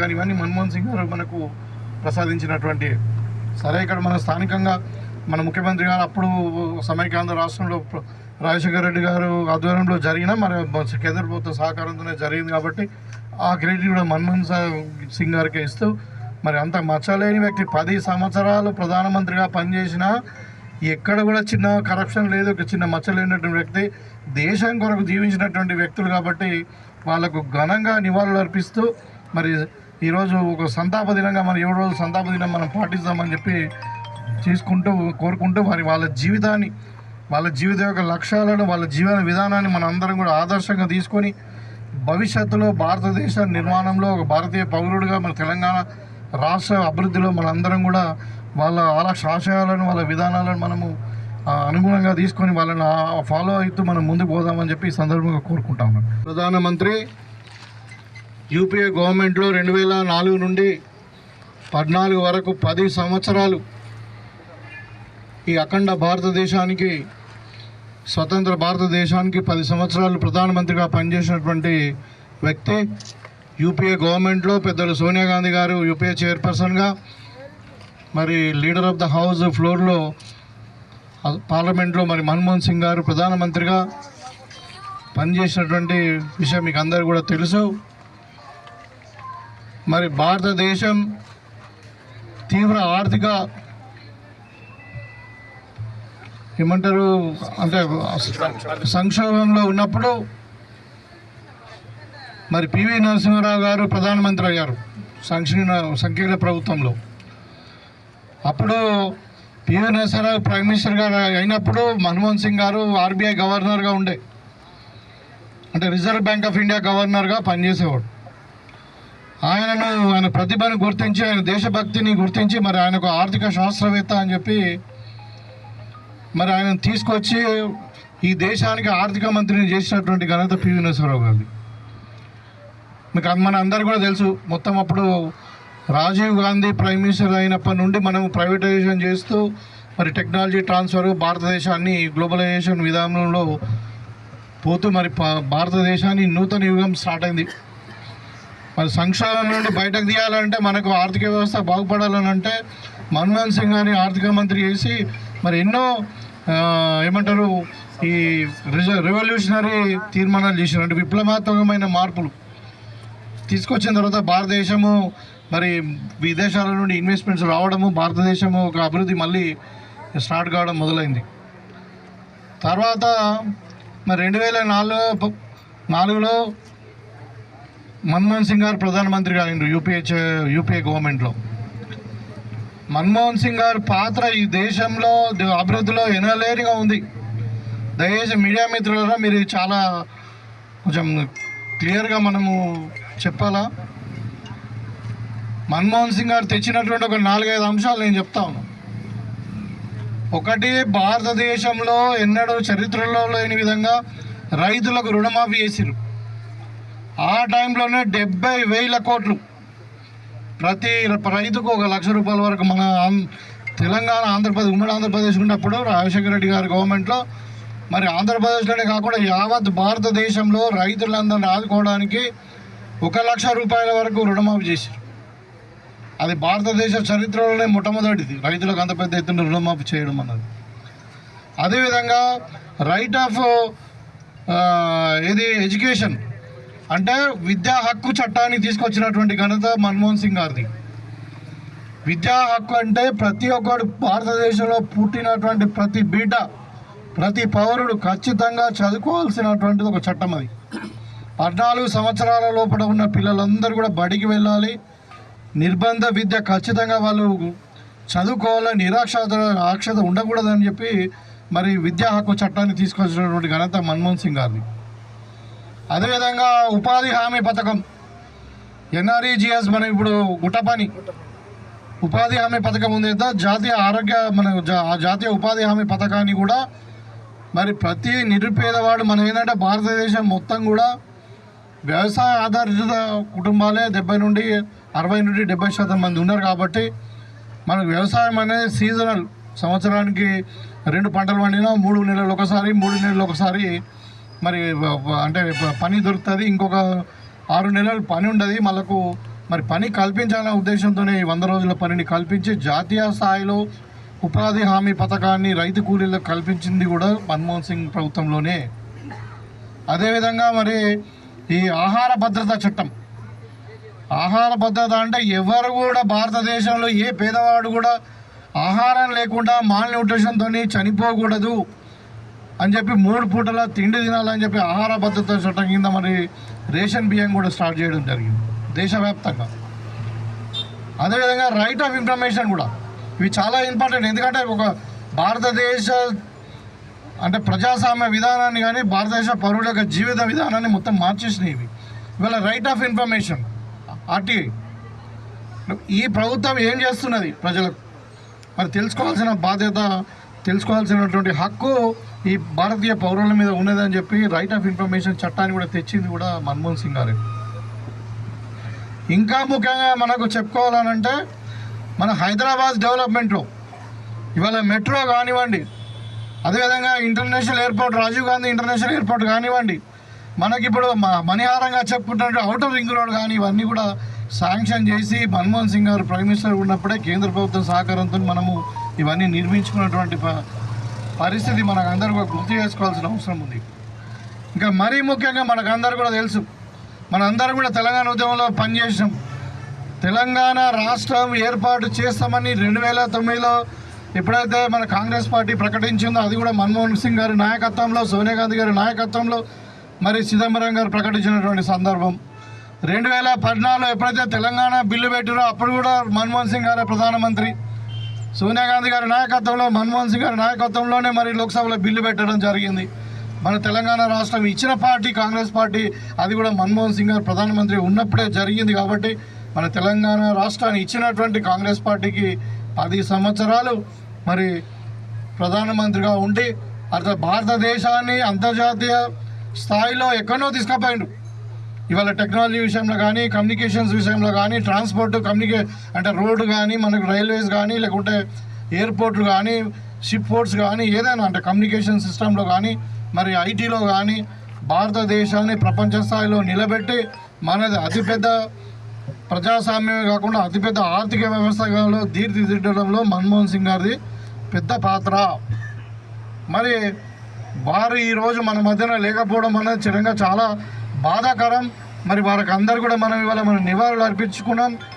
కానీ ఇవన్నీ మన్మోహన్ సింగ్ గారు మనకు ప్రసాదించినటువంటి. సరే, ఇక్కడ మన స్థానికంగా మన ముఖ్యమంత్రి గారు అప్పుడు సమైక్యాంధ్ర రాష్ట్రంలో రాజశేఖర రెడ్డి గారు ఆధ్వర్యంలో జరిగిన మరి కేంద్ర ప్రభుత్వ సహకారంతోనే జరిగింది కాబట్టి ఆ క్రెడిట్ కూడా మన్మోహన్ సింగ్ గారికి ఇస్తూ, మరి అంత మచ్చలేని వ్యక్తి 10 సంవత్సరాలు ప్రధానమంత్రిగా పనిచేసిన ఎక్కడ కూడా చిన్న కరప్షన్ లేదు, ఒక చిన్న మచ్చలేనటువంటి వ్యక్తి, దేశం కొరకు జీవించినటువంటి వ్యక్తులు కాబట్టి వాళ్ళకు ఘనంగా నివాళులు అర్పిస్తూ మరి ఈరోజు ఒక సంతాప దినంగా మనం 7 రోజులు సంతాప దినం మనం పాటిస్తామని చెప్పి కోరుకుంటూ మరి వాళ్ళ జీవితాన్ని, వాళ్ళ జీవిత యొక్క లక్ష్యాలను, వాళ్ళ జీవన విధానాన్ని మన అందరం కూడా ఆదర్శంగా తీసుకొని భవిష్యత్తులో భారతదేశ నిర్మాణంలో ఒక భారతీయ పౌరుడిగా మన తెలంగాణ రాష్ట్ర అభివృద్ధిలో మనందరం కూడా వాళ్ళ ఆశయాలను, వాళ్ళ విధానాలను మనము అనుగుణంగా తీసుకొని వాళ్ళని ఫాలో అవుతూ మనం ముందుకు పోదామని చెప్పి ఈ సందర్భంగా కోరుకుంటా ఉన్నాను. ప్రధానమంత్రి యూపీఏ గవర్నమెంట్లో 2004 నుండి 14 వరకు 10 సంవత్సరాలు ఈ అఖండ భారతదేశానికి, స్వతంత్ర భారతదేశానికి 10 సంవత్సరాలు ప్రధానమంత్రిగా పనిచేసినటువంటి వ్యక్తి. యూపీఏ గవర్నమెంట్లో పెద్దలు సోనియా గాంధీ గారు యూపీఏ చైర్పర్సన్గా, మరి లీడర్ ఆఫ్ ద హౌస్ ఫ్లోర్లో పార్లమెంట్లో మరి మన్మోహన్ సింగ్ గారు ప్రధానమంత్రిగా పనిచేసినటువంటి విషయం మీకు అందరూ కూడా తెలుసు. మరి భారతదేశం తీవ్ర ఆర్థిక ఏమంటారు అంటే సంక్షోభంలో ఉన్నప్పుడు మరి పివి నరసింహారావు గారు ప్రధానమంత్రి అయ్యారు సంకీర్ణ ప్రభుత్వంలో. అప్పుడు పివి నరసింహారావు ప్రైమ్ మినిస్టర్ గారు అయినప్పుడు మన్మోహన్ సింగ్ గారు ఆర్బీఐ గవర్నర్గా ఉండే, అంటే రిజర్వ్ బ్యాంక్ ఆఫ్ ఇండియా గవర్నర్గా పనిచేసేవాడు. ఆయన ప్రతిభను గుర్తించి, ఆయన దేశభక్తిని గుర్తించి మరి ఆయనకు ఆర్థిక శాస్త్రవేత్త అని చెప్పి మరి ఆయన తీసుకొచ్చి ఈ దేశానికి ఆర్థిక మంత్రిని చేసినటువంటి ఘనత పివి నరసింహారావు గారిది. మీకు మన అందరు కూడా తెలుసు. మొత్తం అప్పుడు రాజీవ్ గాంధీ ప్రైమ్ మినిస్టర్ అయినప్పటి నుండి మనం ప్రైవేటైజేషన్ చేస్తూ మరి టెక్నాలజీ ట్రాన్స్ఫర్, భారతదేశాన్ని గ్లోబలైజేషన్ విధానంలో పోతూ మరి భారతదేశాన్ని నూతన యుగం స్టార్ట్ అయింది. మరి సంక్షోభం నుండి బయటకు తీయాలంటే, మనకు ఆర్థిక వ్యవస్థ బాగుపడాలని అంటే మన్మోహన్ సింగ్ గారిని ఆర్థిక మంత్రి చేసి మరి ఎన్నో ఏమంటారు ఈ రెవల్యూషనరీ తీర్మానాలు చేసినారు. అంటే విప్లవాత్మకమైన మార్పులు తీసుకొచ్చిన తర్వాత భారతదేశము మరి విదేశాల నుండి ఇన్వెస్ట్మెంట్స్ రావడము, భారతదేశము ఒక అభివృద్ధి మళ్ళీ స్టార్ట్ కావడం మొదలైంది. తర్వాత మరి 2004లో మన్మోహన్ సింగ్ గారు ప్రధానమంత్రిగా అయింది యూపీఏ గవర్నమెంట్లో. మన్మోహన్ సింగ్ గారి పాత్ర ఈ దేశంలో అభివృద్ధిలో ఎనలేనిగా ఉంది. దయచేసి మీడియా మిత్రులారా మీరు చాలా కొంచెం క్లియర్గా మనము చెప్పాలా. మన్మోహన్ సింగ్ గారు తెచ్చినటువంటి ఒక 4-5 అంశాలు నేను చెప్తా ఉన్నాను. ఒకటి, భారతదేశంలో ఎన్నడూ చరిత్రలో లేని విధంగా రైతులకు రుణమాఫీ చేసిరు. ఆ టైంలోనే 70,000 కోట్లు ప్రతి రైతుకు 1 లక్ష రూపాయల వరకు మన తెలంగాణ, ఆంధ్రప్రదేశ్, ఉమ్మడి ఆంధ్రప్రదేశ్ ఉన్నప్పుడు రాజశేఖర రెడ్డి గారి గవర్నమెంట్లో మరి ఆంధ్రప్రదేశ్లోనే కాకుండా యావత్ భారతదేశంలో రైతులందరినీ ఆదుకోవడానికి 1 లక్ష రూపాయల వరకు రుణమాఫీ చేశారు. అది భారతదేశ చరిత్రలోనే మొట్టమొదటిది రైతులకు అంత పెద్ద ఎత్తున రుణమాఫీ చేయడం అన్నది. అదేవిధంగా రైట్ ఆఫ్ ఎడ్యుకేషన్ అంటే విద్యా హక్కు చట్టాన్ని తీసుకొచ్చినటువంటి ఘనత మన్మోహన్ సింగ్ గారిది. విద్యా హక్కు అంటే ప్రతి ఒక్కరు భారతదేశంలో పుట్టినటువంటి ప్రతి బిడ్డ, ప్రతి పౌరుడు ఖచ్చితంగా చదువుకోవాల్సినటువంటిది ఒక చట్టం. అది 14 సంవత్సరాల లోపల ఉన్న పిల్లలందరూ కూడా బడికి వెళ్ళాలి. నిర్బంధ విద్య ఖచ్చితంగా వాళ్ళు చదువుకోవాలని, నిరాక్షరత ఉండకూడదని చెప్పి మరి విద్యా హక్కు చట్టాన్ని తీసుకొచ్చినటువంటి ఘనత మన్మోహన్ సింగ్ గారిది. అదేవిధంగా ఉపాధి హామీ పథకం, ఎన్ఆర్ఈజిఎస్, మనం ఇప్పుడు గుట్టపని ఉపాధి హామీ పథకం ఉంది కదా, జాతీయ ఉపాధి హామీ పథకాన్ని కూడా మరి ప్రతి నిరుపేదవాడు, మనం ఏంటంటే భారతదేశం మొత్తం కూడా వ్యవసాయ ఆధారిత కుటుంబాలే 60 నుండి 70% మంది ఉన్నారు. కాబట్టి మనకు వ్యవసాయం అనేది సీజనల్, సంవత్సరానికి 2 పంటలు పండినా 3 నెలలు ఒకసారి, 3 నెలలు ఒకసారి మరి అంటే పని దొరుకుతుంది. ఇంకొక 6 నెలలు పని ఉండదు, మరి పని కల్పించాలనే ఉద్దేశంతోనే ఈ 100 రోజుల పనిని కల్పించి జాతీయ స్థాయిలో ఉపాధి హామీ పథకాన్ని రైతు కూలీలకు కల్పించింది కూడా మన్మోహన్ సింగ్ ప్రభుత్వంలోనే. అదేవిధంగా మరి ఈ ఆహార భద్రత చట్టం, ఆహార భద్రత అంటే ఎవరు కూడా భారతదేశంలో ఏ పేదవాడు కూడా ఆహారం లేకుండా మాల్ న్యూట్రిషన్తో చనిపోకూడదు అని చెప్పి 3 పూటల తిండి తినాలని చెప్పి ఆహార భద్రత చట్టం కింద మరి రేషన్ బియ్యం కూడా స్టార్ట్ చేయడం జరిగింది దేశవ్యాప్తంగా. అదేవిధంగా రైట్ ఆఫ్ ఇన్ఫర్మేషన్ కూడా, ఇవి చాలా ఇంపార్టెంట్. ఎందుకంటే ఒక భారతదేశ అంటే ప్రజాస్వామ్య విధానాన్ని కానీ భారతదేశ పౌరుల యొక్క జీవిత విధానాన్ని మొత్తం మార్చేసినాయి ఇవి. ఇవాళ రైట్ ఆఫ్ ఇన్ఫర్మేషన్ ఆర్టీఐ ఈ ప్రభుత్వం ఏం చేస్తున్నది ప్రజలకు మరి తెలుసుకోవాల్సిన బాధ్యత, తెలుసుకోవాల్సినటువంటి హక్కు ఈ భారతీయ పౌరుల మీద ఉన్నదని చెప్పి రైట్ ఆఫ్ ఇన్ఫర్మేషన్ చట్టాన్ని కూడా తెచ్చింది కూడా మన్మోహన్ సింగ్ గారు. ఇంకా ముఖ్యంగా మనకు చెప్పుకోవాలనంటే మన హైదరాబాద్ డెవలప్మెంట్లో ఇవాళ మెట్రో కానివ్వండి, అదేవిధంగా international airport Rajiv Gandhi international airport కానివ్వండి, మనకిప్పుడు మణిహారంగా చెప్పుకుంటున్న ఔటర్ రింగ్ రోడ్ కానీ ఇవన్నీ కూడా శాంక్షన్ చేసి మన్మోహన్ సింగ్ గారు ప్రైమ్ మినిస్టర్ ఉన్నప్పుడే కేంద్ర ప్రభుత్వం సహకారంతో మనము ఇవన్నీ నిర్మించుకున్నటువంటి పరిస్థితి మనకందరూ కూడా గుర్తు చేసుకోవాల్సిన అవసరం ఉంది. ఇంకా మరీ ముఖ్యంగా మనకందరూ కూడా తెలుసు, మనందరం కూడా తెలంగాణ ఉద్యమంలో పనిచేసినాం. తెలంగాణ రాష్ట్రం ఏర్పాటు చేస్తామని 2009లో ఎప్పుడైతే మన కాంగ్రెస్ పార్టీ ప్రకటించిందో, అది కూడా మన్మోహన్ సింగ్ గారి నాయకత్వంలో, సోనియా గాంధీ గారి నాయకత్వంలో, మరి చిదంబరం గారు ప్రకటించినటువంటి సందర్భం. 2014లో ఎప్పుడైతే తెలంగాణ బిల్లు పెట్టారో అప్పుడు కూడా మన్మోహన్ సింగ్ గారే ప్రధానమంత్రి. సోనియా గాంధీ గారి నాయకత్వంలో, మన్మోహన్ సింగ్ గారి నాయకత్వంలోనే మరి లోక్సభలో బిల్లు పెట్టడం జరిగింది. మన తెలంగాణ రాష్ట్రం ఇచ్చిన పార్టీ కాంగ్రెస్ పార్టీ, అది కూడా మన్మోహన్ సింగ్ గారు ప్రధానమంత్రి ఉన్నప్పుడే జరిగింది. కాబట్టి మన తెలంగాణ రాష్ట్రాన్ని ఇచ్చినటువంటి కాంగ్రెస్ పార్టీకి 10 సంవత్సరాలు మరి ప్రధానమంత్రిగా ఉండి అట్లా భారతదేశాన్ని అంతర్జాతీయ స్థాయిలో ఎక్కడో తీసుకుపోయిండు. ఇవాళ టెక్నాలజీ విషయంలో కానీ, కమ్యూనికేషన్స్ విషయంలో కానీ, ట్రాన్స్పోర్ట్ అంటే రోడ్డు కానీ, మనకు రైల్వేస్ కానీ, లేకుంటే ఎయిర్పోర్ట్లు కానీ, షిప్ పోర్ట్స్ కానీ, ఏదైనా అంటే కమ్యూనికేషన్ సిస్టంలో కానీ, మరి ఐటీలో కానీ భారతదేశాన్ని ప్రపంచ స్థాయిలో నిలబెట్టి మనది అతిపెద్ద ప్రజాస్వామ్యమే కాకుండా అతిపెద్ద ఆర్థిక వ్యవస్థలో తీర్చిదిద్దడంలో మన్మోహన్ సింగ్ గారిది పెద్ద పాత్ర. మరి వారు ఈరోజు మన మధ్యన లేకపోవడం అనేది చిరంగా చాలా బాధాకరం. మరి వారికి అందరు కూడా మనం ఇవాళ నివాళులు అర్పించుకున్నాం.